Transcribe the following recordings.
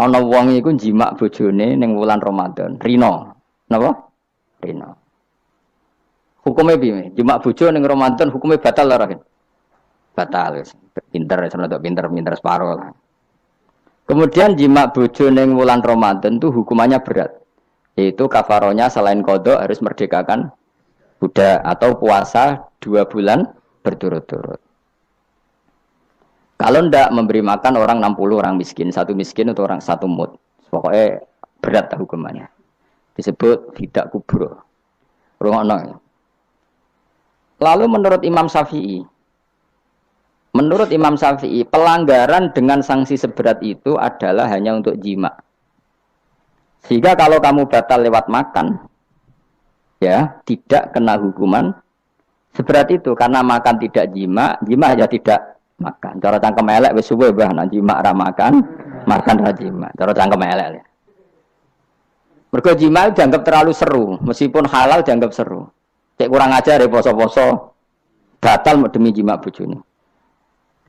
ana wong iku jimak bojone ning wulan Ramadan. Rino. Napa? Rino. Hukumnya piye? Jimak bojo ning Ramadan hukumnya batal ora? Batal. Pinter pinter separo lah. Kemudian jimak bojo ning wulan Ramadan itu hukumannya berat. Yaitu kafaronya selain qada harus merdekakan budak atau puasa 2 bulan berturut-turut. Kalau ndak memberi makan orang 60 orang miskin, satu miskin untuk orang satu mud. Pokoknya berat hukumannya. Disebut tidak kubro. Rungokno. Lalu menurut Imam Syafi'i, pelanggaran dengan sanksi seberat itu adalah hanya untuk jima. Sehingga kalau kamu batal lewat makan, ya tidak kena hukuman seberat itu karena makan tidak jima aja tidak makan. Cara cangkem elek wis suwe bah nang jima ra makan ra jima. Cara cangkem elek. Mergo jima dianggap terlalu seru, meskipun halal dianggap seru. Cek kurang ajar ya poso-poso batal demi jima bojone.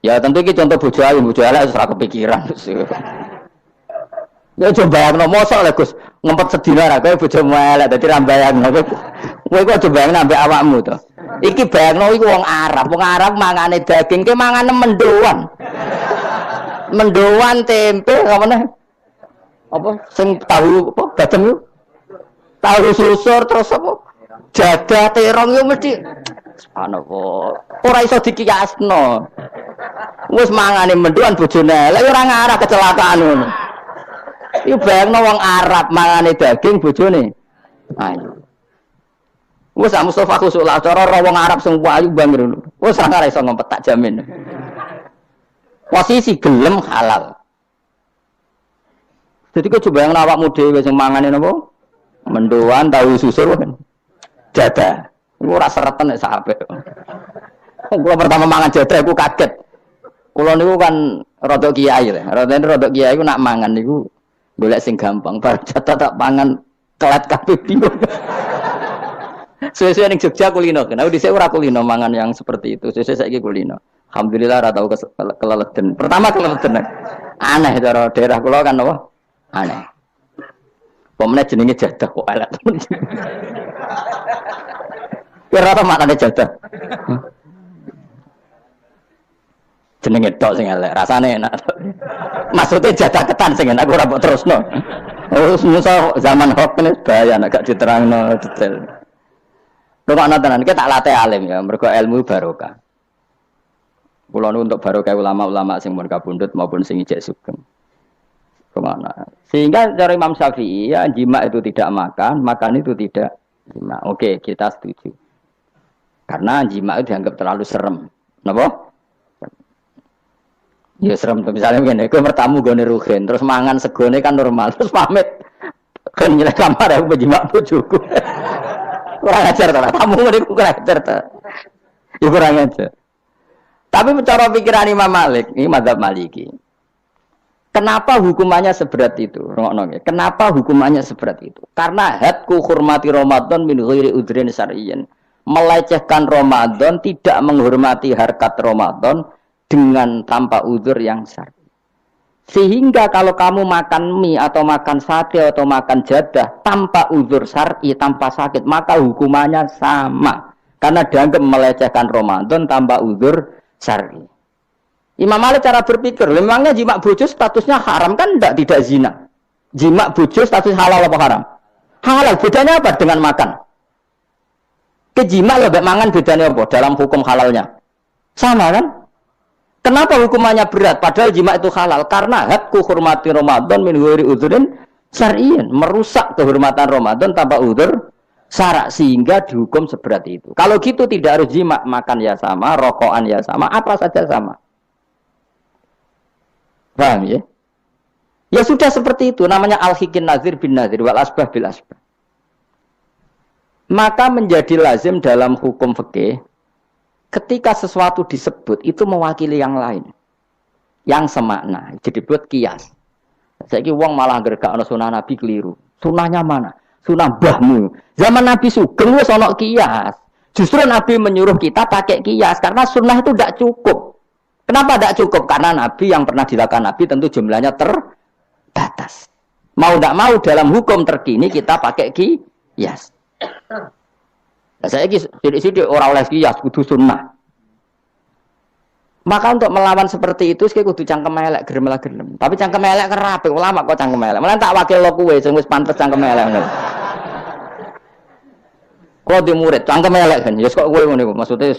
Ya tentu iki contoh bojo elek wis ora kepikiran. Ya coba bayangno mosok lho Gus, ngempet sedina ra kowe bojomu elek dadi ra bayangno. Kowe kok coba bayangno ambek awakmu to. Iki bayangno iku wong Arab mangane daging ke mangane mendoan. Mendoan tempe apa meneh? Apa sing tahu apa badem yo? Tahu susur terus apa? Jadah terong yo mesti subhanallah. Ora iso dikiyasno. Wis mangane mendoan bojone elek ora ngarah kecelakaan ngono. Iku bayangno wong Arab mangane daging bojone. Ayo. Wes Mustafa khusulah cara wong Arab sing ayu bangir. Wes ora iso ngempet tak jamin. Posisi gelem halal. Jadi kok coba yang awakmu dhewe sing mangane napa? Mendoan tahu susur kan. Jadah. Iku ora sereten nek sampe. Kula pertama mangan jadah iku kaget. Kula niku kan rada kiai lho. Rada kiai iku nak mangan niku golek sing gampang, bar jatah tak pangan kelet kabeh bingung. Sesuai ning Jogja kulino, kan aku dhisik ora kulino mangan yang seperti itu. Sesuai saiki kulino. Alhamdulillah ora tau keleleden. Pertama keleleden. Aneh cara daerah kula kan apa? Aneh. Pemene jenenge jadah kok elek temen. Kira apa maknane jadah? Jenenge tok sing elek, rasane enak. Maksudnya jadah ketan sing enak ora mbok terusno. Oh, susah zaman hoax ini bahaya nek gak diterangno detail. Rungokno tenan iki tak latih alim ya, mergo ilmu barokah. Kula nu untuk barokah ulama-ulama sing pun kabundut maupun sing ijek sugeng. Rungokno. Sehingga cara Imam Syafi'i ya jima itu tidak makan itu tidak jima. Oke, kita setuju. Karena jima itu dianggap terlalu serem. Napa? Ya serem tuh misalnya begini, gue bertamu gue neruhin, terus mangan segone kan normal, terus pamit, kan nyelek kamar ya, gue jimak bojoku, kurang ajar tuh, tamu gue kurang ajar tuh, ya kurang ajar. Tapi cara pikiran Imam Malik, ini mazhab Maliki, kenapa hukumannya seberat itu? Kenapa hukumannya seberat itu? Karena hadku hormati Ramadan min ghairi udhrin syar'iyyin, melecehkan Ramadan, tidak menghormati harkat Ramadan dengan tanpa udzur yang syar'i. Sehingga kalau kamu makan mie atau makan sate atau makan jadah tanpa udzur syar'i, tanpa sakit, maka hukumannya sama. Karena dianggap melecehkan Ramadan tanpa udzur syar'i. Imam Malik cara berpikir, memangnya jima bojo statusnya haram kan tidak zina. Jima bojo status halal apa haram? Halal. Bedanya apa dengan makan? Kejima lebih mangan bedanya apa dalam hukum halalnya? Sama kan? Kenapa hukumannya berat? Padahal jima itu halal. Karena hadku hormati Ramadan min ghairi udzurin syar'iyyin, merusak kehormatan Ramadan tanpa udzur syara' sehingga dihukum seberat itu. Kalau gitu tidak harus jima, makan ya sama, rokokan ya sama, apa saja sama. Paham ya? Ya sudah seperti itu. Namanya al-hikin nazir bin nazir wal asbah bil asbah. Maka menjadi lazim dalam hukum fikih ketika sesuatu disebut itu mewakili yang lain, yang semakna, jadi buat kias. Saiki wong malah gergakno sunah Nabi keliru. Sunahnya mana? Sunah mbahmu. Zaman Nabi Sugeng wis ana kias. Justru Nabi menyuruh kita pakai kias karena sunnah itu tidak cukup. Kenapa tidak cukup? Karena Nabi yang pernah dilakukan Nabi tentu jumlahnya terbatas. Mau tidak mau dalam hukum terkini kita pakai qiyas. Nah, saya sidik-sidik orang oleh qiyas kudu sunnah. Maka untuk melawan seperti itu saya kudu cangkem elek gerem. Tapi cangkem elek kerape ulama kok cangkem elek. Malah tak wakil lo kowe sing wis pantes cangkem elek. Kok di murid cangkem elek kan. Ya kok kowe ngene iku maksudnya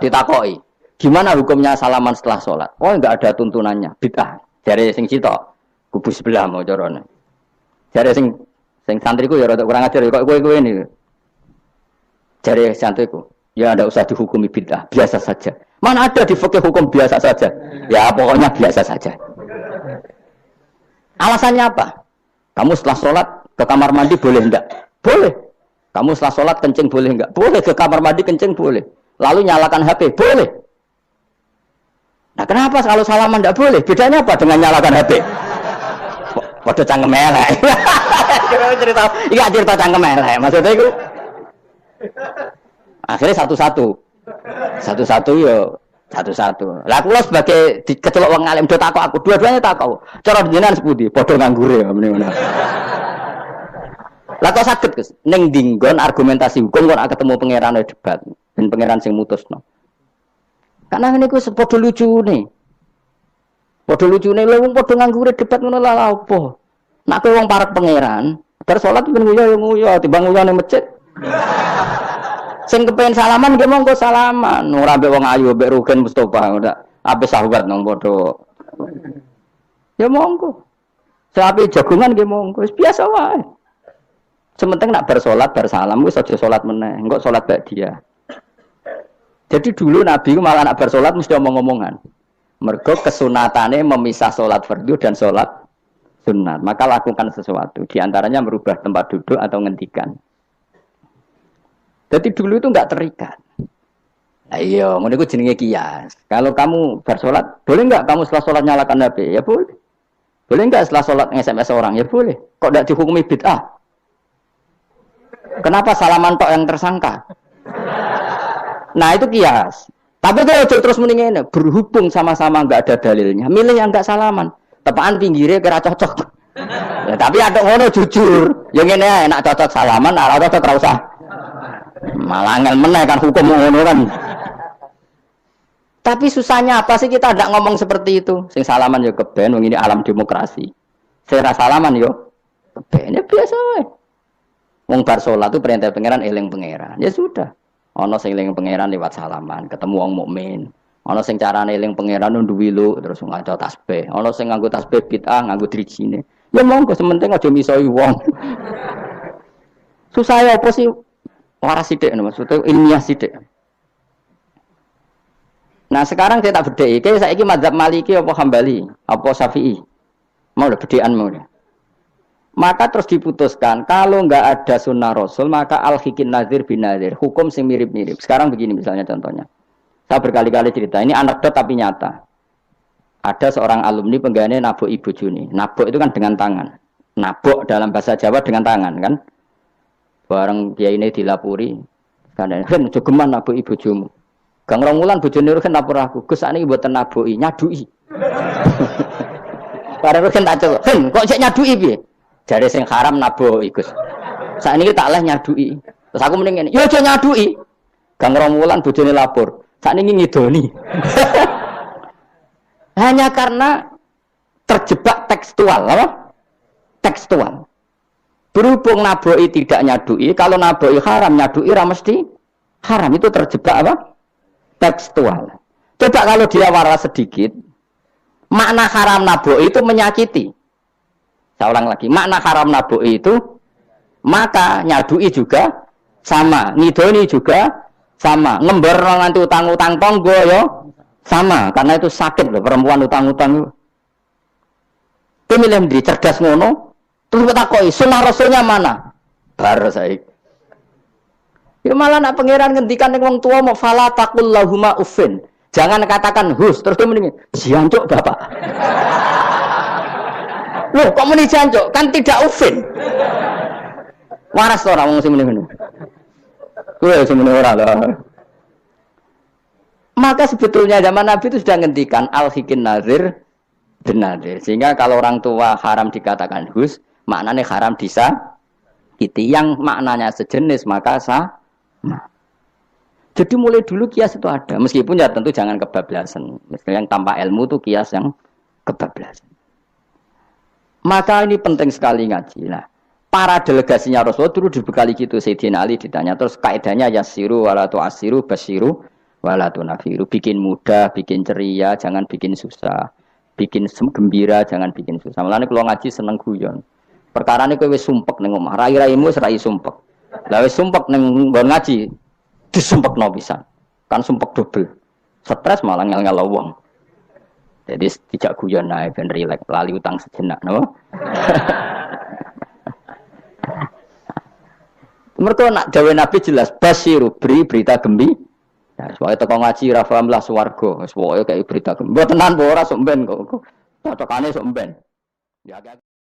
ditakoki. Gimana hukumnya salaman setelah sholat? Oh enggak ada tuntunannya, bid'ah. Dari sing cita kubu sebelah mau corone. Dari sing santriku ya rada kurang ajar kok kowe ini. Dari santriku, ya enggak usah dihukumi bid'ah, biasa saja. Mana ada di fikih hukum biasa saja? Ya pokoknya biasa saja. Alasannya apa? Kamu setelah sholat ke kamar mandi boleh enggak? Boleh. Kamu setelah sholat kencing boleh enggak? Boleh. Ke kamar mandi kencing boleh. Lalu nyalakan HP boleh. Nah kenapa kalau salaman enggak boleh? Bedanya apa dengan nyalakan HP? Waduh cangkem elek. Cerita cangkem elek. Maksudnya itu akhirnya satu-satu yo satu-satu. Lah kula sebagai kecelok wong alim do takok aku, dua-duanya takok. Cara jenengan sepundi? Padha nganggure ya mrene ngono. Lah kok saged Gus ning dinggon argumentasi hukum kok ketemu pangeran debat ben pangeran sing mutusno. Karena niku padha lucune. Padha lucune lho wong padha nganggure debat ngono lha apa? Nek kowe wong parek pangeran, bar salat ben nguyu timbang nguyu ning masjid. Sing kepen salaman nggih monggo salaman. Ora mbek wong ayu mbek Rugen Mustofa ndak ape sahabat nang padha. Ya monggo. Sapi jagungan nggih monggo, wis biasa wae. Sementing nak bar salat bar salam wis aja salat meneh, engko salat ba'diyah. Jadi dulu Nabi malah nak bar salat mesti omong-omongan. Mergo kesunatane memisah salat fardu dan salat sunat. Maka lakukan sesuatu, di antaranya merubah tempat duduk atau ngendikan. Jadi dulu itu enggak terikat. Nah, iya, ngono iku jenenge qiyas. Kalau kamu bersolat, boleh enggak kamu setelah sholat nyalakan HP? Ya boleh. Boleh enggak setelah sholat nge-SMS orang? Ya boleh. Kok enggak dihukumi bid'ah? Kenapa salaman tok yang tersangka? Nah, itu qiyas. Tapi kalau terus mendingin berhubung sama-sama enggak ada dalilnya, milih yang enggak salaman. Tepaan pinggirnya kira cocok. Ya, tapi ada ngono jujur. Yang ini enak cocok salaman, ora cocok ora usah. Malah angel meneh kan hukum ngono kan. Tapi susahnya apa sih kita tidak ngomong seperti itu? Sing salaman yo keben, wong ini alam demokrasi. Sing ra salaman yo keben ya biasa wae. Wong bar salat itu perintah pangeran eling pangeran. Ya sudah. Ana sing eling pangeran lewat salaman, ketemu wong mukmin. Ana sing carane eling pangeran nduwi lu terus ngaca tasbih. Ana sing nganggo tasbih bid'ah, nganggo drijine. Ya monggo sementing aja misoi wong. Susah ya apa sih? Waras sidik, maksudnya ilmiah sidik. Nah sekarang saya tak bedai, kayak saya ini mazhab Maliki apa Hambali, apa Syafi'i, mau lah bedaan mau lah. Maka terus diputuskan kalau nggak ada sunnah Rasul maka al-hikin nazir bin nazir, hukum sing mirip-mirip. Sekarang begini misalnya contohnya, saya berkali-kali cerita, ini anekdot tapi nyata. Ada seorang alumni penggaweane nabok ibu Juni, nabok itu kan dengan tangan, nabok dalam bahasa Jawa dengan tangan kan. Bareng dia ini dilapuri, karena kan jogeman nabok ibu bojomu. Gang Romulan bojone kan lapor aku, Gus sakniki mboten naboki, nyaduki. Bareng kan tak cok, kok sik nyaduki piye? Jare sing haram naboki, Gus. Sakniki tak leh nyaduki. Terus aku mending ngene, yo aja nyaduki. Gang Romulan bojone lapor, sakniki ngidoni. Hanya karena terjebak tekstual, apa? Tekstual. Berhubung naboi tidak nyadui, kalau naboi haram nyadui mesti haram, itu terjebak apa? Tekstual. Coba kalau dia waras sedikit, makna haram naboi itu menyakiti. Saya ulang lagi, makna haram naboi itu maka nyadui juga sama, ngidoni juga sama, ngember nganti utang-utang tonggo yo sama, karena itu sakit loh perempuan utang-utang. Itu milih di cerdas ngono. Terus takoi, sunnah Rasulnya mana? Baru saya. Ya malah nak pangeran ngendikan ning wong tua mau fala taqul lahuma uffin. Jangan katakan hus, terus dia mendingin jancuk Bapak. Loh, kok muni jancuk? Kan tidak uffin. Waras to ora wong sing muni ngono. Kuwi sing muni ora lah. Maka sebetulnya zaman Nabi itu sudah ngendikan al-hikin nazir Benar deh. Sehingga kalau orang tua haram dikatakan hus, maknanya haram disakiti. Yang maknanya sejenis maka sama. Jadi mulai dulu kias itu ada. Meskipun ya tentu jangan kebablasan. Misalnya yang tanpa ilmu itu kias yang kebablasan. Maka ini penting sekali ngaji. Nah, para delegasinya Rasulullah dulu dibekali gitu. Sayyidina Ali ditanya. Terus kaidahnya yasiru walatu asiru basiru walatu nafiru. Bikin mudah, bikin ceria, jangan bikin susah. Bikin gembira, jangan bikin susah. Mulane kalau ngaji seneng guyon. Perkara ini kowe wis sumpek ning omah, rai-raimu wis rai sumpek. Lah wis sumpek ning nggon ngaji, disumpekno pisan. Kan sumpek double. Stres malah ngel-ngel wong. Jadi tidak guyon ae ben rileks, lali utang sejenak, no. Mereka nak dawe Nabi jelas basiru beri berita gembira. Ya, soalnya teko ngaji ra paham lah swarga. Wis pokoke kayak berita gembira. Mbok tenan ora sok ben kok. Cocokane sok ben. Ya